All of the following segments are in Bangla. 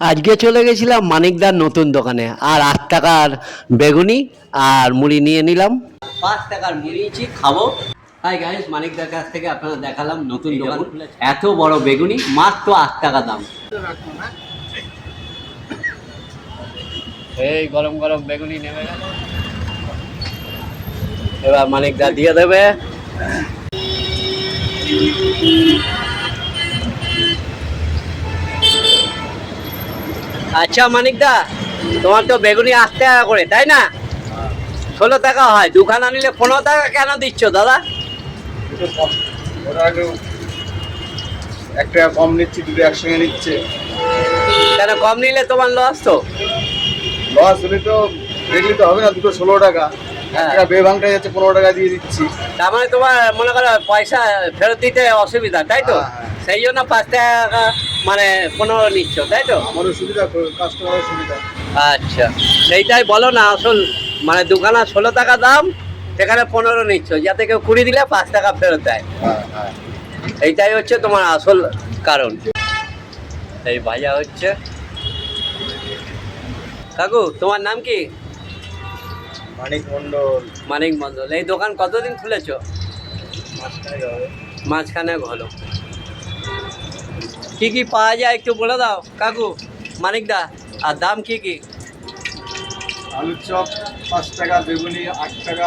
আজকে চলে গেছিলাম মানিকদার নতুন দোকানে, আর 8 টাকার বেগুনি আর মুড়ি নিয়ে নিলাম। 5 টাকার মুড়ি খাবো। হাই গাইস, মানিকদার কাছ থেকে আপনারা দেখালাম নতুন দোকান, এত বড় বেগুনি মাত্র 8 টাকা দাম। এই গরম গরম বেগুনি নেমে গেল, এবার মানিকদা দিয়ে দেবে। আচ্ছা মানিকদা, তোমার তো বেগুনি 8 টাকা করে, তাই না? 16 টাকা হয়, দুখানা নিলে 15 টাকা কেন দিচ্ছ দাদা? ওরা একটু 1 টাকা কম নিচ্ছি, দুটো একসঙ্গে নিচ্ছে। কেন কম নিলে তোমার লস তো? লস হলে তো দেখলে তো হবে না, দুটো 16 টাকা। হ্যাঁ। 1 টাকা বেভাংটা যাচ্ছে, 15 টাকা দিয়ে দিচ্ছি। তার মানে তোমার মনে করো পয়সা ফেরত দিতে অসুবিধা, তাই তো? হ্যাঁ, হ্যাঁ। সেই জন্য 5 টাকা মানে 15 নিচ্ছ, তাই তো? আমারও সুবিধা, কাস্টমারের সুবিধা। আচ্ছা, সেইটাই বলো না আসল, মানে দুখানা 16 টাকা দাম, সেখানে 15 নিচ্ছ, যাতে কেউ 20 দিলে 5 টাকা ফেরত দেয়। হ্যাঁ হ্যাঁ। এইটাই হচ্ছে তোমার আসল কারণ। এই ভাজা হচ্ছে। কাকু, তোমার নাম কি? মানিক মন্ডল। মানিক মন্ডল। এই দোকান কতদিন খুলেছো? মাঝখানে যাবে। মাঝখানে হলো। কি কি পাওয়া যায় একটু বলে দাও কাকু, মানিকদা, আর দাম কি কি? আলুর চপ 5 টাকা, বেগুনি 8 টাকা,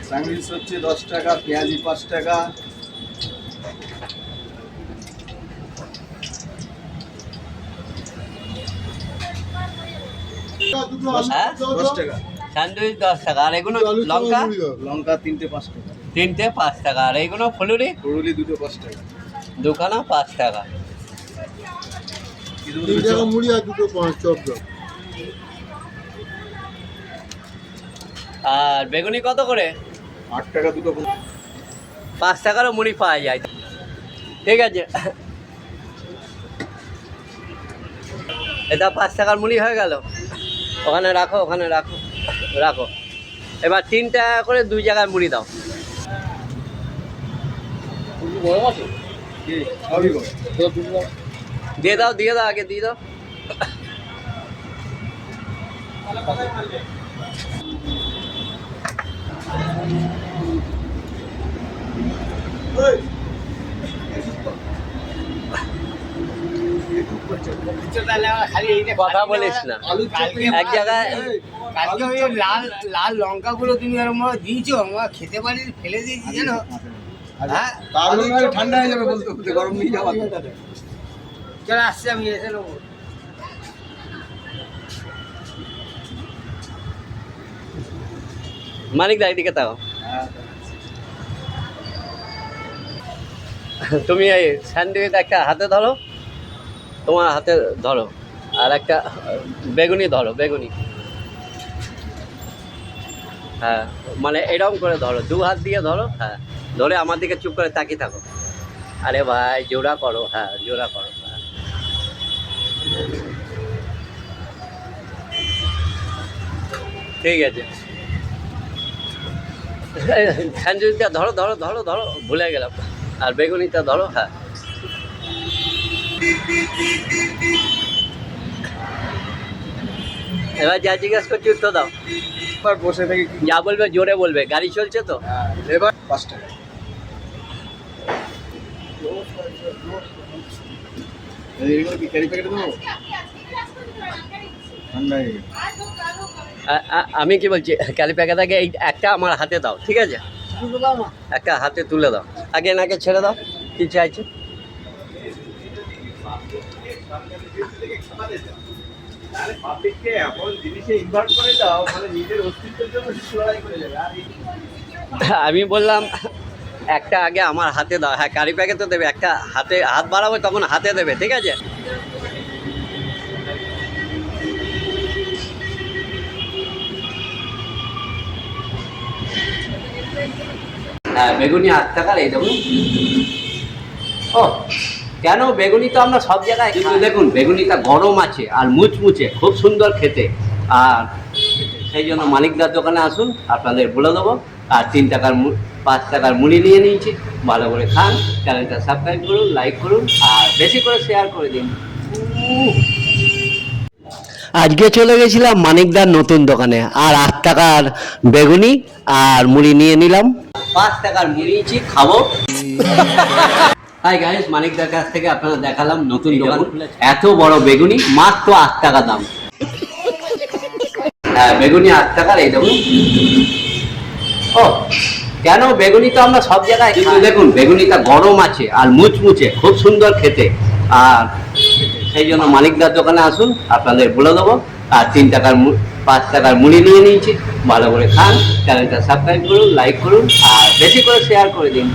স্যান্ডউইচ হচ্ছে 10 টাকা, পেঁয়াজি 5 টাকা। হ্যাঁ, 10 টাকা। স্যান্ডউইচ 10 টাকা, আর এগুলো লঙ্কা? লঙ্কা 3টে 5 টাকা। 3টে 5 টাকা, আর এইগুলো ফুলুরি? ফুলুরি 2টো 5 টাকা। দুখানা 5 টাকা। মুড়ি আর 2টো চপ দাও। আর বেগুনি কত করে? 8 টাকা 2টো। 5 টাকারও মুড়ি পাওয়া যায়, ঠিক আছে। এটা 5 টাকার মুড়ি হয়ে গেল। ওখানে রাখো, ওখানে রাখো, রাখো। এবার 3 টাকা করে 2 জায়গায় মুড়ি দাও। দিয়ে দাও, দিয়ে দাও, আগে দিয়ে দাও। কথা বলিস না, এক জায়গায়। কালকে ওই লাল লাল লঙ্কাগুলো তুমি এরকম ভাবে দিয়েছো, আমরা খেতে পারি, ফেলে দিয়েছি জানো। হ্যাঁ, ঠান্ডা হয়ে যাবে বলতে বলতে, গরম নিয়ে যাওয়া। চলে আসছে, আমি এসে নেবো। মানিকদা এদিকে তাও, তুমি এই স্যান্ডউইচ একটা হাতে ধরো, তোমার হাতে ধরো, আর একটা বেগুনি ধরো, বেগুনি। হ্যাঁ, মানে এরকম করে ধরো, 2 হাত দিয়ে ধরো। হ্যাঁ, ধরে আমার দিকে চুপ করে তাকিয়ে থাকো। আরে ভাই, জোড়া করো, হ্যাঁ জোড়া করো। হ্যাঁ, ঠিক আছে। স্যান্ডউইচটা ধরো, ধরো, ধরো, ধরো, ভুলে গেলাম। আর বেগুনিটা ধরো। হ্যাঁ, এবার যা জিজ্ঞেস করছি উত্তর দাও। এবার বসে থেকে যা বলবে জোরে বলবে, গাড়ি চলছে তো। এবার 5 টাকা। এইগুলো কি ক্যারি প্যাকেটে দেবো? ঠান্ডা হয়ে গেছে। আমি কি বলছি, ক্যালি প্যাকেটটাকে এই একটা আমার হাতে দাও, ঠিক আছে? একটা হাতে তুলে দাও, আগে এনাকে ছেড়ে দাও। কি চাইছে? আমি বললাম একটা আগে আমার হাতে দাও। হ্যাঁ, কারি প্যাকেট তো দেবে, একটা হাতে হাত বাড়াবো তখন হাতে দেবে, ঠিক আছে? হ্যাঁ, বেগুনি 8 টাকার, এই দেখুন। ও কেন, বেগুনি তো আমরা সব জায়গায়, কিন্তু দেখুন বেগুনিটা গরম আছে আর মুচমুচে, খুব সুন্দর খেতে। আর সেই জন্য মানিকদার দোকানে আসুন, আপনাদের বলে দেবো। আর 3 টাকার 5 টাকার মুড়ি নিয়ে নিয়েছি, ভালো করে খান। চ্যানেলটা সাবস্ক্রাইব করুন, লাইক করুন, আর বেশি করে শেয়ার করে দিন। আজকে চলে গেছিলাম মানিকদার নতুন দোকানে, আর 8 টাকার বেগুনি আর মুড়ি নিয়ে নিলাম। 5 টাকার মুড়ি নিয়েছি, খাবো। হাই গাইস, মানিকদার কাছ থেকে আপনারা দেখালাম নতুন দোকান। এত বড় বেগুনি মাত্র 8 টাকা দাম। হ্যাঁ, বেগুনি 8 টাকার, এই দেখুন। ও কেন, বেগুনি তো আমরা সব জায়গায়, কিন্তু দেখুন বেগুনিটা গরম আছে আর মুচমুচে, খুব সুন্দর খেতে। আর সেই জন্য মানিকদার দোকানে আসুন, আপনাদের বলে দেবো। আর 3 টাকার 5 টাকার মুড়ি নিয়ে নিয়েছি, ভালো করে খান। চ্যানেলটা সাবস্ক্রাইব করুন, লাইক করুন আর বেশি করে শেয়ার করে দিন।